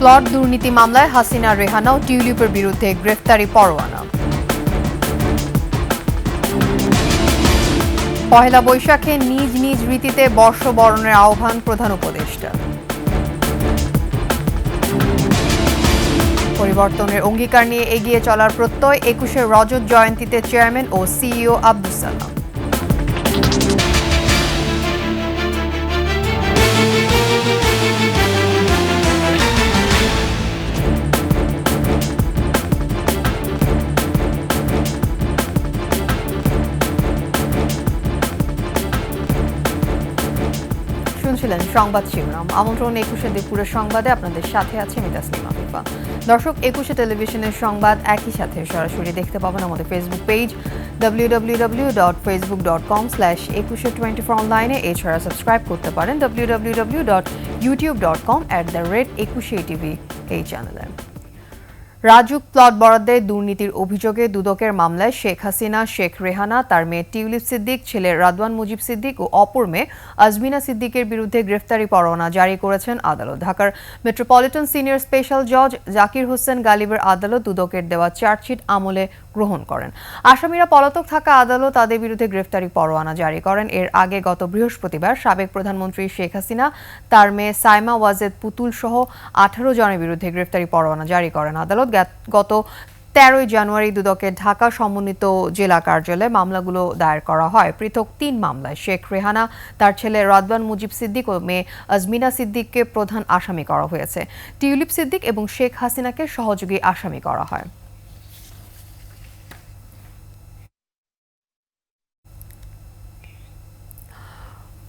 Plot দুর্নীতি মামলায় হাসিনা রেহানা ও টিউলিপের বিরুদ্ধে গ্রেফতারি পরোয়ানা। পহেলা বৈশাখে নিজ নিজ রীতিতে বর্ষবরণের আহ্বান প্রধান উপদেষ্টা। পরিবর্তনের অঙ্গীকার নিয়ে এগিয়ে চলার প্রত্যয়, ২১ রজত জয়ন্তীতে চেয়ারম্যান ও সিইও আব্দুস সালাম। শুনছিলেন সংবাদ শিরোনাম। আমন্ত্রণ ২১শে দুপুরের সংবাদে আপনাদের সাথে আছে আমি তাসলিমা আফিফা। দর্শক, ২১শে টেলিভিশনের সংবাদ একই সাথে সরাসরি দেখতে পাবেন আমাদের ফেসবুক পেজ www.facebook.com/2124 অনলাইনে। এছাড়া সাবস্ক্রাইব করতে পারেন www.youtube.com/21ATV এই চ্যানেলে। রাজুক প্লট বরাদ্দে দুর্নীতির অভিযোগে দুদকের মামলায় শেখ হাসিনা, শেখ রেহানা, তার মেয়ে টিউলিপ সিদ্দিক, ছেলে রাদওয়ান মুজিব সিদ্দিক ও অপর মেয়ে আজমিনা সিদ্দিকের বিরুদ্ধে গ্রেফতারি পরোয়ানা জারি করেছেন আদালত। ঢাকার মেট্রোপলিটন সিনিয়র স্পেশাল জজ জাকির হোসেন গালিবের আদালত দুদকের দেওয়া চার্জশিট আমলে গ্রহণ করেন। আসামিরা পলাতক থাকা আদালত তাদের বিরুদ্ধে গ্রেফতারি পরোয়ানা জারি করেন। এর আগে গত বৃহস্পতিবার সাবেক প্রধানমন্ত্রী শেখ হাসিনা, তার মেয়ে সাইমা ওয়াজেদ পুতুল সহ ১৮ জনের বিরুদ্ধে গ্রেফতারি পরোয়ানা জারি করেন আদালত। গত ১৩ জানুয়ারি দুদকের ঢাকা সমন্বিত জেলা কার্যালয়ে মামলাগুলো দায়ের করা হয়। পৃথক ৩ মামলায় শেখ রেহানা, তার ছেলে রাদওয়ান মুজিব সিদ্দিক ও মেয়ে আজমিনা সিদ্দিককে প্রধান আসামি করা হয়েছে। টিউলিপ সিদ্দিক এবং শেখ হাসিনাকে সহযোগী আসামি করা হয়।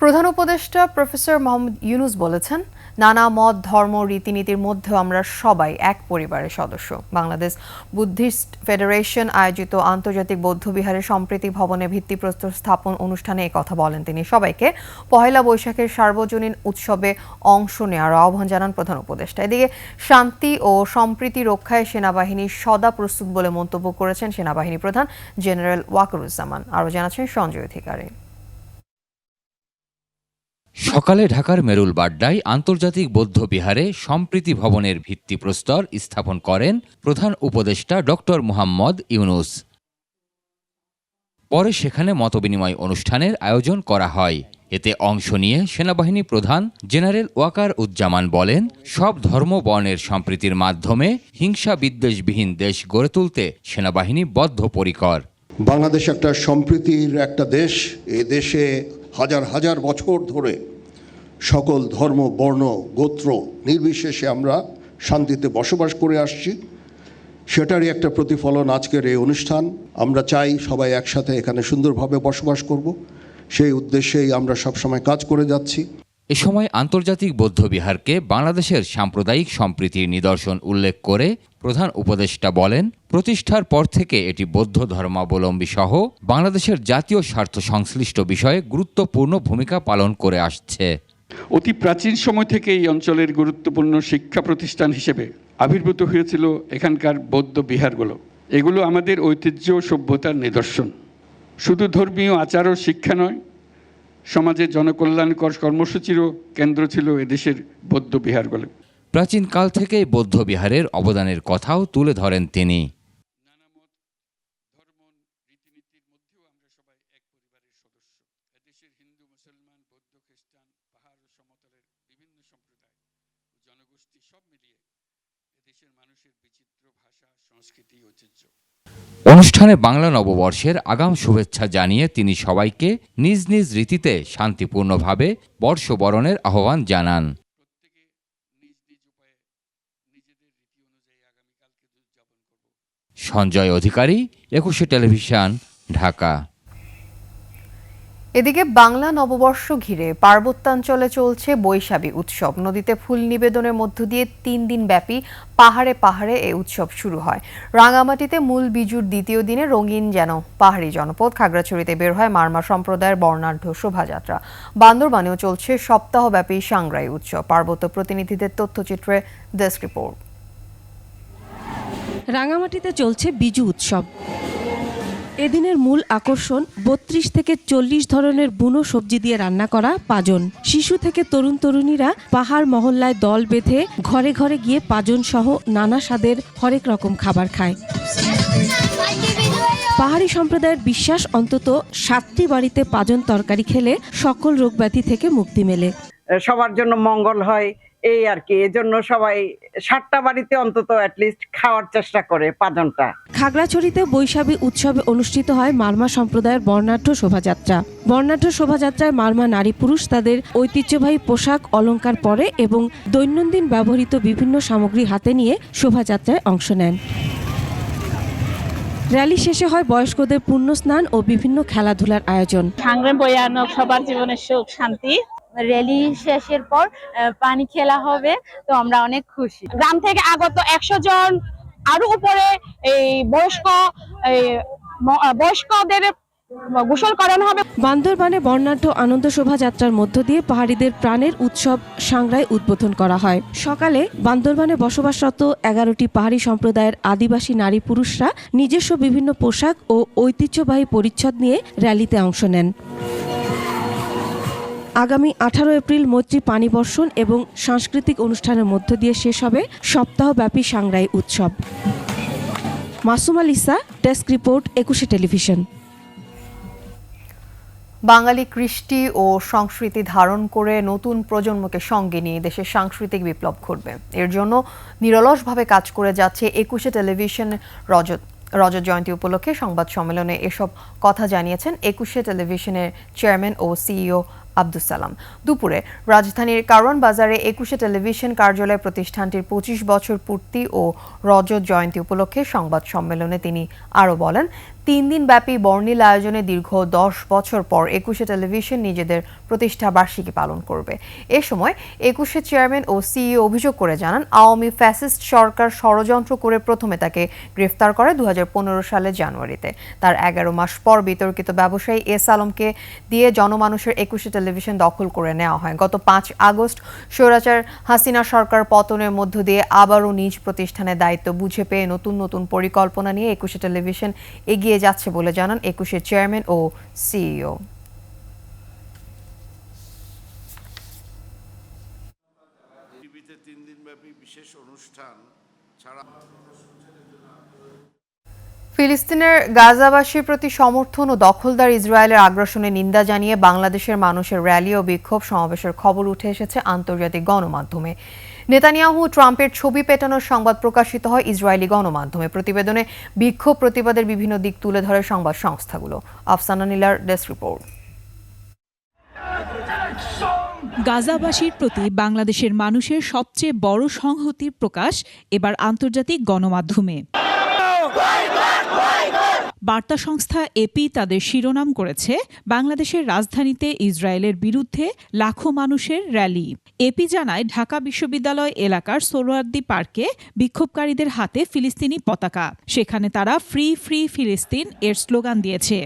প্রধান উপদেষ্টা প্রফেসর মোহাম্মদ ইউনূস বলেছেন, নানা মত, ধর্ম, রীতিনীতির মধ্যেও আমরা সবাই এক পরিবারের সদস্য। বাংলাদেশ বুদ্ধিস্ট ফেডারেশন আয়োজিত আন্তর্জাতিক বৌদ্ধবিহারের সম্প্রীতি ভবনে ভিত্তিপ্রস্তর স্থাপন অনুষ্ঠানে একথা বলেন তিনি। সবাইকে পহেলা বৈশাখের সার্বজনীন উৎসবে অংশ নেওয়ার আহ্বান জানান প্রধান উপদেষ্টা। এদিকে শান্তি ও সম্প্রীতি রক্ষায় সেনাবাহিনী সদা প্রস্তুত বলে মন্তব্য করেছেন সেনাবাহিনী প্রধান জেনারেল ওয়াকারুজ্জামান। আরও জানাচ্ছেন সঞ্জয় অধিকারী। সকালে ঢাকার মেরুল বাড্ডায় আন্তর্জাতিক বৌদ্ধ বিহারে সম্প্রীতি ভবনের ভিত্তিপ্রস্তর স্থাপন করেন প্রধান উপদেষ্টা ডক্টর মুহাম্মদ ইউনূস। পরে সেখানে মতবিনিময় অনুষ্ঠানের আয়োজন করা হয়। এতে অংশ নিয়ে সেনাবাহিনী প্রধান জেনারেল ওয়াকারুজ্জামান বলেন, সব ধর্ম বর্ণের সম্প্রীতির মাধ্যমে হিংসা বিদ্বেষবিহীন দেশ গড়ে তুলতে সেনাবাহিনী বদ্ধপরিকর। বাংলাদেশ একটা সম্প্রীতির একটা দেশ। এ দেশে হাজার হাজার বছর ধরে সকল ধর্ম, বর্ণ, গোত্র নির্বিশেষে আমরা শান্তিতে বসবাস করে আসছি। সেটারই একটা প্রতিফলন আজকের এই অনুষ্ঠান। আমরা চাই সবাই একসাথে এখানে সুন্দরভাবে বসবাস করব। সেই উদ্দেশ্যেই আমরা সবসময় কাজ করে যাচ্ছি। এ সময় আন্তর্জাতিক বৌদ্ধবিহারকে বাংলাদেশের সাম্প্রদায়িক সম্প্রীতির নিদর্শন উল্লেখ করে প্রধান উপদেষ্টা বলেন, প্রতিষ্ঠার পর থেকে এটি বৌদ্ধ ধর্মাবলম্বী সহ বাংলাদেশের জাতীয় স্বার্থ সংশ্লিষ্ট বিষয়ে গুরুত্বপূর্ণ ভূমিকা পালন করে আসছে। অতি প্রাচীন সময় থেকে এই অঞ্চলের গুরুত্বপূর্ণ শিক্ষা প্রতিষ্ঠান হিসেবে আবির্ভূত হয়েছিল এখানকার বৌদ্ধ বিহারগুলো। এগুলো আমাদের ঐতিহ্য ও সভ্যতার নিদর্শন। শুধু ধর্মীয় আচার ও শিক্ষা নয়, সমাজের জনকল্যাণকর কর্মসূচিরও কেন্দ্র ছিল এদেশের বৌদ্ধ বিহারগুলো। প্রাচীনকাল থেকে বৌদ্ধ বিহারের অবদানের কথাও তুলে ধরেন তিনি। অনুষ্ঠানে বাংলা নববর্ষের আগাম শুভেচ্ছা জানিয়ে তিনি সবাইকে নিজ নিজ রীতিতে শান্তিপূর্ণভাবে বর্ষবরণের আহ্বান জানান। সঞ্জয় অধিকারী, ২১শে টেলিভিশন, ঢাকা। এদিকে বাংলা নববর্ষ ঘিরে পার্বত্যাঞ্চলে চলছে বৈশাখী উৎসব। নদীতে ফুল নিবেদনের মধ্য দিয়ে ৩ দিন ব্যাপী পাহাড়ে পাহাড়ে এই উৎসব শুরু হয়। রাঙামাটিতে মূল বিজুর দ্বিতীয় দিনে রঙিন যেন পাহাড়ি জনপদ। খাগড়াছড়িতে বের হয় মারমা সম্প্রদায়ের বর্ণাঢ্য শোভাযাত্রা। বান্দরবানেও চলছে সপ্তাহব্যাপী সাংগ্রাই উৎসব। পার্বত্য প্রতিনিধিদের তথ্যচিত্রে ডেস্ক রিপোর্ট। রাঙামাটিতে চলছে বিজু উৎসব। এদিনের মূল আকর্ষণ ৩২ থেকে ৪০ ধরনের বুনো সবজি দিয়ে রান্না করা পাজন। শিশু থেকে তরুণ তরুণীরা পাহাড় মহল্লায় দল বেঁধে ঘরে ঘরে গিয়ে পাজন সহ নানা স্বাদের হরেক রকম খাবার খায়। পাহাড়ি সম্প্রদায়ের বিশ্বাস অন্তত ৭টি বাড়িতে পাজন তরকারি খেলে সকল রোগব্যাধি থেকে মুক্তি মেলে। সবার জন্য মঙ্গল হয় এই আর কি, এজন্য সবাই ৭টা বাড়িতে অন্তত অ্যাটলিস্ট খাওয়ার চেষ্টা করে পাজনটা। খাগড়াছড়িতে বৈশাখী উৎসবে অনুষ্ঠিত হয় মারমা সম্প্রদায়ের বর্ণাঢ্য শোভাযাত্রা। বর্ণাঢ্য শোভাযাত্রায় মারমা নারী পুরুষ তাদের ঐতিহ্যবাহী পোশাক অলংকার পরে এবং দৈনন্দিন ব্যবহৃত বিভিন্ন সামগ্রী হাতে নিয়ে শোভাযাত্রায় অংশ নেন। র্যালি শেষে হয় বয়স্কদের পুণ্য স্নান ও বিভিন্ন খেলাধুলার আয়োজন। সংগ্রাম ভয়ানক, সবার জীবনে সুখ শান্তি। র্যালি শেষের পর পানি খেলা হবে, তো আমরা অনেক খুশি। গ্রাম থেকে আগত 100 জন আরো উপরে এই বয়স্কদের গোসল করানো হবে। বান্দরবানে বর্ণাঢ্য আনন্দ শোভাযাত্রার মধ্য দিয়ে পাহাড়িদের প্রাণের উৎসব সাংগ্রাই উদ্বোধন করা হয়। সকালে বান্দরবানে বসবাসরত 11টি পাহাড়ি সম্প্রদায়ের আদিবাসী নারী পুরুষরা নিজস্ব বিভিন্ন পোশাক ও ঐতিহ্যবাহী পরিচ্ছদ নিয়ে র্যালিতে অংশ নেন। আগামী 18 এপ্রিল মৈত্রী পানি বর্ষণ এবং সাংস্কৃতিক অনুষ্ঠানের মধ্য দিয়ে শেষ হবে সপ্তাহব্যাপী সাংগ্রাই উৎসব। Masuma Lisa, desk report, 21 television. Bangali কৃষ্টি ও সংস্কৃতি ধারণ করে নতুন প্রজন্মকে সঙ্গে নিয়ে দেশের সাংস্কৃতিক বিপ্লব ঘটবে। এর জন্য নিরলসভাবে কাজ করে যাচ্ছে 21 টেলিভিশন। রজত জয়ন্তী উপলক্ষে সংবাদ সম্মেলনে এসব কথা জানিয়েছেন 21 টেলিভিশনের চেয়ারম্যান ও সিইও আব্দুস সালাম। দুপুরে রাজধানীর কারওয়ান বাজারে 21 টেলিভিশন কার্যালয় প্রতিষ্ঠানটির 25 বছর পূর্তি ও রজত জয়ন্তী উপলক্ষে সংবাদ সম্মেলনে তিনি আরও বলেন, 3 দিন ব্যাপী বর্ণিল আয়োজনে দীর্ঘ 10 বছর পর 21 টেলিভিশন নিজেদের প্রতিষ্ঠা বার্ষিকী পালন করবে। এ সময় 21 চেয়ারম্যান ও সিইও অভিযোগ করে জানান, আওয়ামী ফ্যাসিস্ট সরকার ষড়যন্ত্র করে প্রথমে তাকে গ্রেফতার করে 2015 সালের জানুয়ারিতে। তার 11 মাস পর বিতর্কিত ব্যবসায়ী এস আলমকে দিয়ে জনমানুষের 21 টেলিভিশন দখল করে নেওয়া হয়। গত 5 আগস্ট স্বৈরাচার হাসিনা সরকার পতনের মধ্য দিয়ে আবারও নিজ প্রতিষ্ঠানের দায়িত্ব বুঝে পেয়ে নতুন নতুন পরিকল্পনা নিয়ে 21 টেলিভিশন এগিয়ে যাচ্ছে বলে জানান 21 চেয়ারম্যান ও সিইও। টিভিতে 3 দিনব্যাপী বিশেষ অনুষ্ঠান ছাড়া ফিলিস্তিনের গাজাবাসীর প্রতি সমর্থন ও দখলদার ইসরায়েলের আগ্রাসনে নিন্দা জানিয়ে বাংলাদেশের মানুষের র্যালি ও বিক্ষোভ সমাবেশের খবর উঠে এসেছে আন্তর্জাতিক গণমাধ্যমে। নেতানিয়াহু ট্রাম্পের ছবি পেটানোর সংবাদ প্রকাশিত হয় ইসরায়েলি গণমাধ্যমে। প্রতিবেদনে বিক্ষোভ প্রতিবাদের বিভিন্ন দিক তুলে ধরে সংবাদ সংস্থাগুলো। আফসানা নীলার ডেস্ক রিপোর্ট। গাজাবাসীর প্রতি বাংলাদেশের মানুষের সবচেয়ে বড় সংহতির প্রকাশ এবার আন্তর্জাতিক গণমাধ্যমে। বার্তা সংস্থা এপি তাদের শিরোনাম করেছে, বাংলাদেশের রাজধানীতে ইসরায়েলের বিরুদ্ধে লাখো মানুষের র্যালি। এপি জানায়, ঢাকা বিশ্ববিদ্যালয় এলাকার সোহরাওয়ার্দী পার্কে বিক্ষোভকারীদের হাতে ফিলিস্তিনি পতাকা। সেখানে তারা ফ্রি ফ্রি ফিলিস্তিন এর স্লোগান দিয়েছে।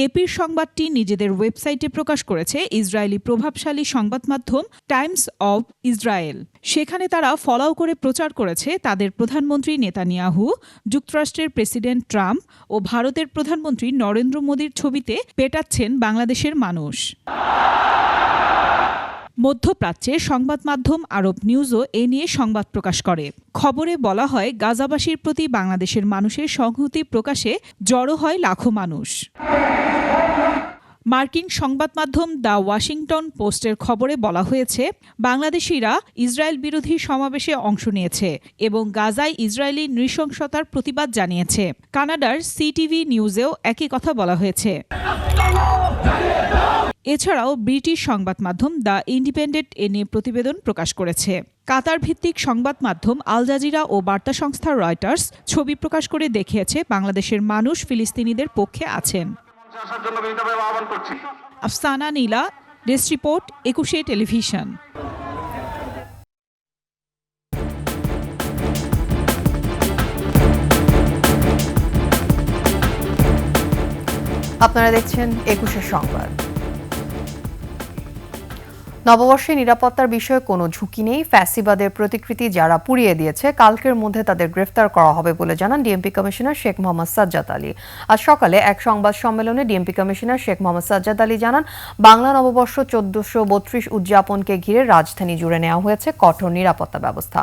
এপির সংবাদটি নিজেদের ওয়েবসাইটে প্রকাশ করেছে ইসরায়েলি প্রভাবশালী সংবাদ মাধ্যম টাইমস অব ইসরায়েল। সেখানে তারা ফলাও করে প্রচার করেছে তাদের প্রধানমন্ত্রী নেতানিয়াহু, যুক্তরাষ্ট্রের প্রেসিডেন্ট ট্রাম্প ও ভারতের প্রধানমন্ত্রী নরেন্দ্র মোদীর ছবিতে পেটাচ্ছেন বাংলাদেশের মানুষ। মধ্যপ্রাচ্যের সংবাদ মাধ্যম আরব নিউজও এ নিয়ে সংবাদ প্রকাশ করে। খবরে বলা হয়, গাজাবাসীর প্রতি বাংলাদেশের মানুষের সংহতি প্রকাশে জড়ো হয় লাখো মানুষ। মার্কিন সংবাদ মাধ্যম দ্য ওয়াশিংটন পোস্টের খবরে বলা হয়েছে, বাংলাদেশিরা ইসরায়েল বিরোধী সমাবেশে অংশ নিয়েছে এবং গাজায় ইসরায়েলি নৃশংসতার প্রতিবাদ জানিয়েছে। কানাডার সিটিভি নিউজেও একই কথা বলা হয়েছে। এছাড়াও ব্রিটিশ সংবাদ মাধ্যম দ্য ইন্ডিপেন্ডেন্ট এ নিয়ে প্রতিবেদন প্রকাশ করেছে। কাতার ভিত্তিক সংবাদ মাধ্যম আল জাজিরা ও বার্তা সংস্থা রয়টার্স ছবি প্রকাশ করে দেখিয়েছে বাংলাদেশের মানুষ ফিলিস্তিনিদের পক্ষে আছেন। আফসানা নীলা, ডেস্ক রিপোর্ট, 21 টেলিভিশন। আপনারা দেখছেন 21 সংবাদ। নববর্ষে নিরাপত্তার বিষয়ে কোনো ঝুঁকি নেই, ফ্যাসিবাদের প্রতিকৃতি যারা পুড়িয়ে দিয়েছে কালকের মধ্যে তাদের গ্রেফতার করা হবে বলে জানান ডিএমপি কমিশনার শেখ মোহাম্মদ সাজ্জাদ আলী। আজ সকালে এক সংবাদ সম্মেলনে ডিএমপি কমিশনার শেখ মোহাম্মদ সাজ্জাদ আলী জানান, বাংলা নববর্ষ 1432 উদযাপনকে ঘিরে রাজধানী জুড়ে নেওয়া হয়েছে কঠোর নিরাপত্তা ব্যবস্থা।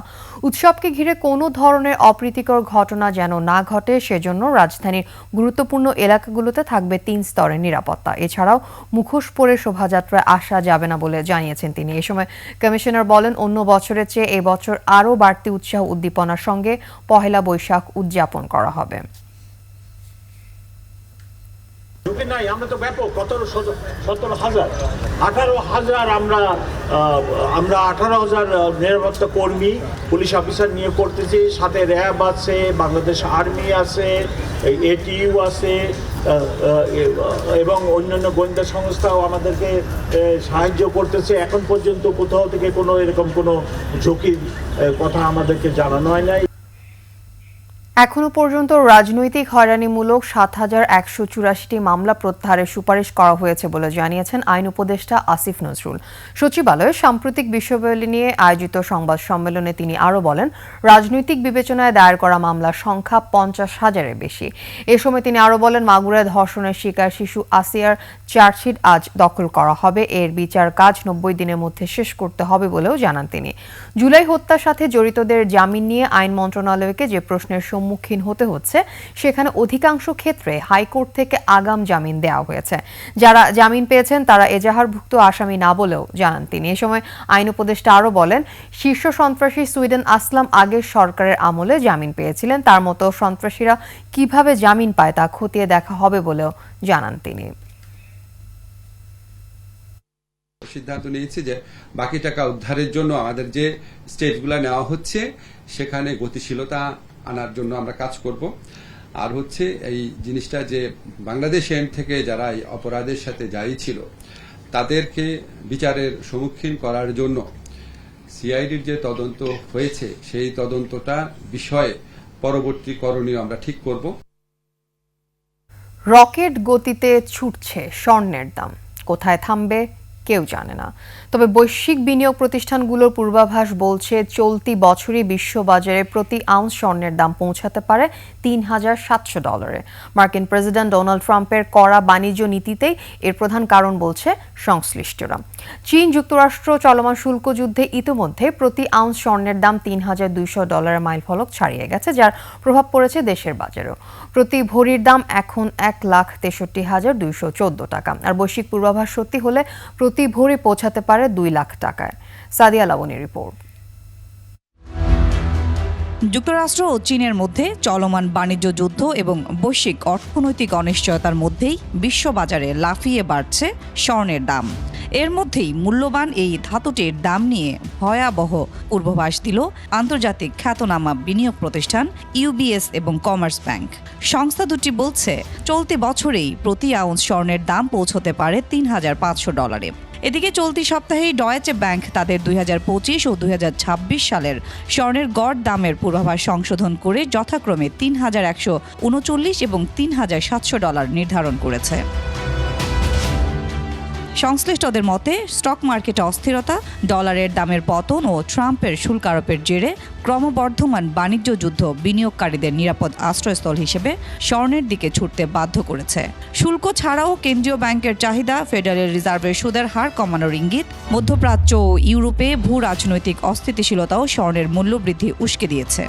উৎসবকে ঘিরে কোনো ধরনের অপ্রীতিকর ঘটনা যেন না ঘটে সেজন্য রাজধানীর গুরুত্বপূর্ণ এলাকাগুলোতে থাকবে 3 স্তরের নিরাপত্তা। এছাড়াও মুখোশ পরে শোভাযাত্রায় আসা যাবে না বলে জানিয়েছেন তিনি। এ সময় কমিশনার বলেন, অন্য বছরের চেয়ে এবছর আরও বাড়তি উৎসাহ উদ্দীপনার সঙ্গে পহেলা বৈশাখ উদযাপন করা হবে। নাই, আমরা তো ব্যাপক 17,000 18,000 আমরা 18,000 নিরাপত্তা কর্মী পুলিশ অফিসার নিয়ে করতেছি, সাথে র্যাব আছে, বাংলাদেশ আর্মি আছে, এটিইউ আছে এবং অন্যান্য গোয়েন্দা সংস্থাও আমাদেরকে সাহায্য করতেছে। এখন পর্যন্ত কোথাও থেকে কোনো এরকম কোনো ঝুঁকির কথা আমাদেরকে জানানো হয় নাই। এখনো পর্যন্ত রাজনৈতিক হয়রানিমূলক 7,184টি মামলা প্রত্যাহারের সুপারিশ করা হয়েছে বলে জানিয়েছেন আইন উপদেষ্টা আসিফ নজরুল। সচিবালয়ে সাম্প্রতিক বিষয়াবলী নিয়ে আয়োজিত সংবাদ সম্মেলনে তিনি আরও বলেন, রাজনৈতিক বিবেচনায় দায়ের করা মামলার সংখ্যা 50,000-এর বেশি। এ সময় তিনি আরও বলেন, মাগুরায় ধর্ষণের শিকার শিশু আসিয়ার চার্জশিট আজ দখল করা হবে। এর বিচার কাজ 90 দিনের মধ্যে শেষ করতে হবে বলেও জানান তিনি। জুলাই হত্যার সাথে জড়িতদের জামিন নিয়ে আইন মন্ত্রণালয়কে যে প্রশ্নের সম্মুখীন হতে হচ্ছে সেখানে অধিকাংশ ক্ষেত্রে হাইকোর্ট থেকে আগাম জামিন দেওয়া হয়েছে। যারা জামিন পেয়েছেন তারা এজাহারভুক্ত আসামি না বলেও জানান তিনি। এ সময় আইন উপদেষ্টা আরও বলেন, শীর্ষ সন্ত্রাসী সুইডেন আসলাম আগের সরকারের আমলে জামিন পেয়েছিলেন, তার মতো সন্ত্রাসীরা কিভাবে জামিন পায় তা খতিয়ে দেখা হবে বলেও জানান তিনি। সিদ্ধান্ত নিয়েছি যে বাকি টাকা উদ্ধারের জন্য আমাদের যে স্টেজগুলো নেওয়া হচ্ছে সেখানে গতিশীলতা আনার জন্য আমরা কাজ করব। আর হচ্ছে এই জিনিসটা যে বাংলাদেশ এন্ড থেকে যারা এই অপরাধের সাথে জড়িত ছিল তাদেরকে বিচারের সম্মুখীন করার জন্য সিআইডির যে তদন্ত হয়েছে সেই তদন্তটা বিষয়ে পরবর্তী করণীয় আমরা ঠিক করব। রকেট গতিতে ছুটছে স্বর্ণের দাম, কোথায় থামবে কেউ জানে না। তবে বৈশ্বিক বিনিয়োগ প্রতিষ্ঠানগুলোর পূর্বাভাস বলছে, চলতি বছরই বিশ্ববাজারে প্রতি আউন্স স্বর্ণের দাম পৌঁছাতে পারে $3,700। মার্কিন প্রেসিডেন্ট ডোনাল্ড ট্রাম্পের কড়া বাণিজ্য নীতিতেই এর প্রধান কারণ বলছে সংশ্লিষ্টরা। চীন যুক্তরাষ্ট্র চলমান শুল্ক যুদ্ধে ইতিমধ্যে প্রতি আউন্স স্বর্ণের দাম $3,200 মাইলফলক ছাড়িয়ে গেছে, যার প্রভাব পড়েছে দেশের বাজারেও। প্রতি ভরির দাম এখন $1,63,214 টাকা। আর বৈশ্বিক পূর্বাভাস সত্যি হলে প্রতি ভরি পৌঁছাতে পারে $2 লাখ টাকায়। সাদিয়া লাবনীর রিপোর্ট। যুক্তরাষ্ট্র ও চীনের মধ্যে চলমান বাণিজ্য যুদ্ধ এবং বৈশ্বিক অর্থনৈতিক অনিশ্চয়তার মধ্যেই বিশ্ববাজারে লাফিয়ে বাড়ছে স্বর্ণের দাম। এর মধ্যেই মূল্যবান এই ধাতুটির দাম নিয়ে ভয়াবহ পূর্বাভাস দিল আন্তর্জাতিক খ্যাতনামা বিনিয়োগ প্রতিষ্ঠান ইউবিএস এবং কমার্স ব্যাংক। সংস্থা দুটি বলছে, চলতি বছরেই প্রতি আউন্স স্বর্ণের দাম পৌঁছতে পারে $3,500। এদিকে চলতি সপ্তাহেই ডয়েচে ব্যাংক তাদের 2025 ও 2026 সালের স্বর্ণের গড় দামের পূর্বাভাস সংশোধন করে যথাক্রমে $3,139 এবং $3,700 নির্ধারণ করেছে। সংশ্লিষ্টদের মতে, স্টক মার্কেটে অস্থিরতা, ডলারের দামের পতন ও ট্রাম্পের শুল্ক আরোপের জেরে ক্রমবর্ধমান বাণিজ্য যুদ্ধ বিনিয়োগকারীদের নিরাপদ আশ্রয়স্থল হিসেবে স্বর্ণের দিকে ছুটতে বাধ্য করেছে। শুল্ক ছাড়াও কেন্দ্রীয় ব্যাংকের চাহিদা, ফেডারেল রিজার্ভের সুদের হার কমানোর ইঙ্গিত, মধ্যপ্রাচ্য ও ইউরোপে ভূ রাজনৈতিক অস্থিতিশীলতাও স্বর্ণের মূল্যবৃদ্ধি উস্কে দিয়েছে।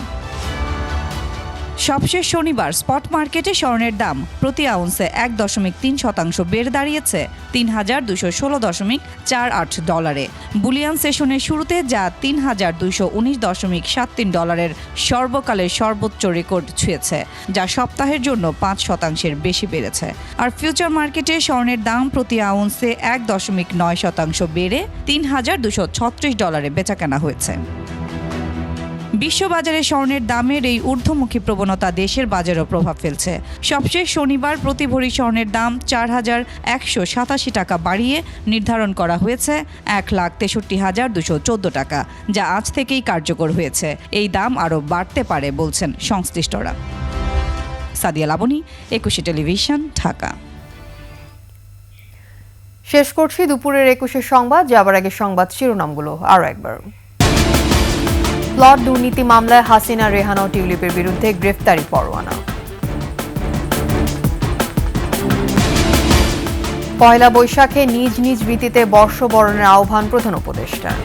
সবশেষ শনিবার স্পট মার্কেটে স্বর্ণের দাম প্রতি আউন্সে 1.3% বেড়ে দাঁড়িয়েছে $3,216.48। বুলিয়ান সেশনের শুরুতে যা $3,219.73 সর্বকালের সর্বোচ্চ রেকর্ড ছুঁয়েছে, যা সপ্তাহের জন্য 5% বেশি বেড়েছে। আর ফিউচার মার্কেটে স্বর্ণের দাম প্রতি আউন্সে 1.9% বেড়ে $3,236 বেচাকেনা হয়েছে। বিশ্ববাজারে স্বর্ণের দামের এই ঊর্ধ্বমুখী প্রবণতা দেশের বাজারেও প্রভাব ফেলছে। সবশেষ শনিবার প্রতি ভরি স্বর্ণের দাম 4,187 টাকা বাড়িয়ে নির্ধারণ করা হয়েছে 1,63,214 টাকা, যা আজ থেকেই কার্যকর হয়েছে। এই দাম আরও বাড়তে পারে বলছেন সংশ্লিষ্টরা। সাদিয়া লাবনী, 21 টেলিভিশন, ঢাকা। শেষ করছি দুপুরের 21 সংবাদ, যাবার আগে সংবাদ শিরোনামগুলো আরও একবার। প্লট দুর্নীতি মামলায় হাসিনা, রেহানা ও টিউলিপের বিরুদ্ধে গ্রেফতারি পরোয়ানা। পয়লা বৈশাখে নিজ নিজ রীতিতে বর্ষবরণের আহ্বান প্রধান উপদেষ্টার।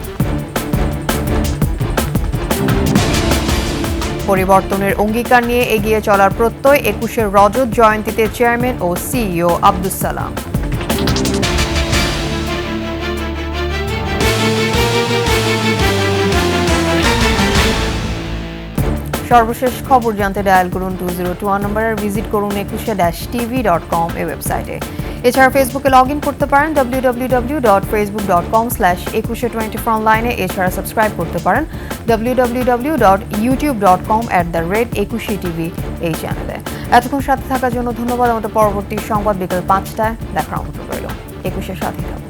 পরিবর্তনের অঙ্গীকার নিয়ে এগিয়ে চলার প্রত্যয়, 21 রজত জয়ন্তীতে চেয়ারম্যান ও সিইও আব্দুস সালাম। সর্বশেষ খবর জানতে ডায়াল করুন 2021 নম্বর আর ভিজিট করুন ekusha-tv.com এই ওয়েবসাইটে। এছাড়া ফেসবুকে লগ ইন করতে পারেন www.facebook.com/ekusha24 অনলাইনে। এছাড়া সাবস্ক্রাইব করতে পারেন www.youtube.com/ekushatv এই চ্যানেলে। এতক্ষণ সাথে থাকার জন্য ধন্যবাদ। আমাদের পরবর্তী সংবাদ বিকেল 5টায় দেখার আমন্ত্রণ রইল। একুশের সাথে থাকুন।